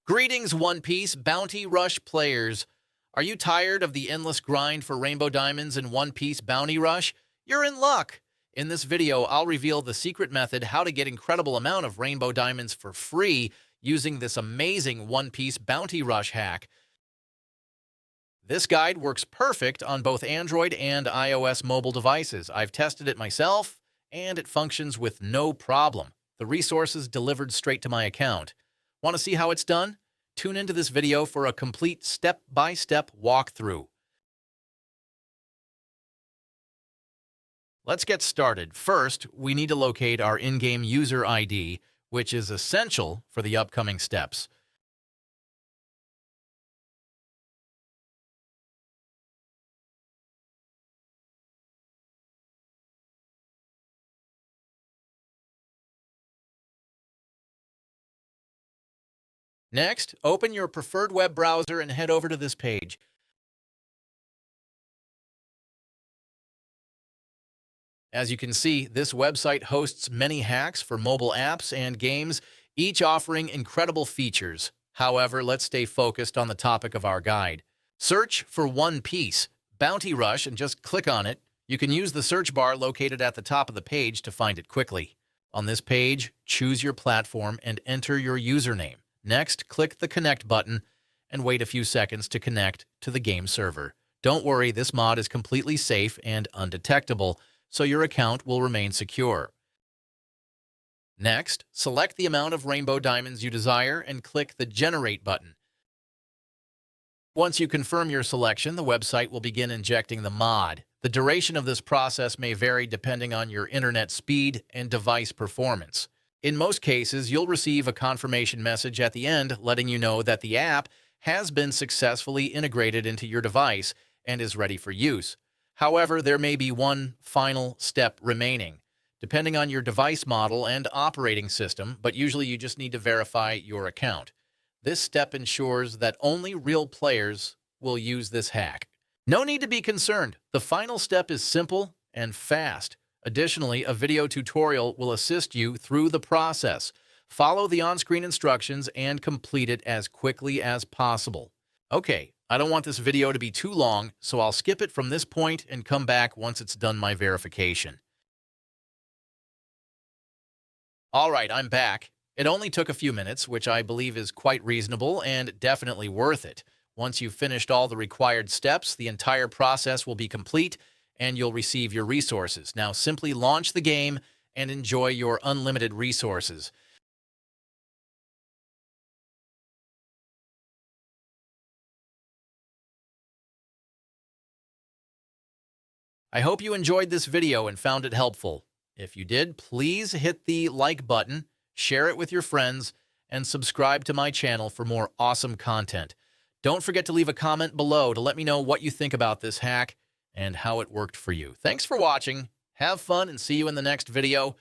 Greetings, One Piece Bounty Rush players. Are you tired of the endless grind for rainbow diamonds in One Piece Bounty Rush? You're in luck! In this video, I'll reveal the secret method how to get incredible amount of rainbow diamonds for free using this amazing One Piece Bounty Rush hack. This guide works perfect on both Android and iOS mobile devices. I've tested it myself, and it functions with no problem. The resources delivered straight to my account. Want to see how it's done? Tune into this video for a complete step-by-step walkthrough. Let's get started. First, we need to locate our in-game user ID, which is essential for the upcoming steps. Next, open your preferred web browser and head over to this page. As you can see, this website hosts many hacks for mobile apps and games, each offering incredible features. However, let's stay focused on the topic of our guide. Search for One Piece Bounty Rush and just click on it. You can use the search bar located at the top of the page to find it quickly. On this page, choose your platform and enter your username. Next, click the Connect button and wait a few seconds to connect to the game server. Don't worry, this mod is completely safe and undetectable, so your account will remain secure. Next, select the amount of rainbow diamonds you desire and click the Generate button. Once you confirm your selection, the website will begin injecting the mod. The duration of this process may vary depending on your internet speed and device performance. In most cases, you'll receive a confirmation message at the end letting you know that the app has been successfully integrated into your device and is ready for use. However, there may be one final step remaining, depending on your device model and operating system, but usually you just need to verify your account. This step ensures that only real players will use this hack. No need to be concerned. The final step is simple and fast. Additionally, a video tutorial will assist you through the process. Follow the on-screen instructions and complete it as quickly as possible. Okay, I don't want this video to be too long, so I'll skip it from this point and come back once it's done my verification. All right, I'm back. It only took a few minutes, which I believe is quite reasonable and definitely worth it. Once you've finished all the required steps, the entire process will be complete and you'll receive your resources. Now simply launch the game and enjoy your unlimited resources. I hope you enjoyed this video and found it helpful. If you did, please hit the like button, share it with your friends, and subscribe to my channel for more awesome content. Don't forget to leave a comment below to let me know what you think about this hack and how it worked for you. Thanks for watching. Have fun and see you in the next video.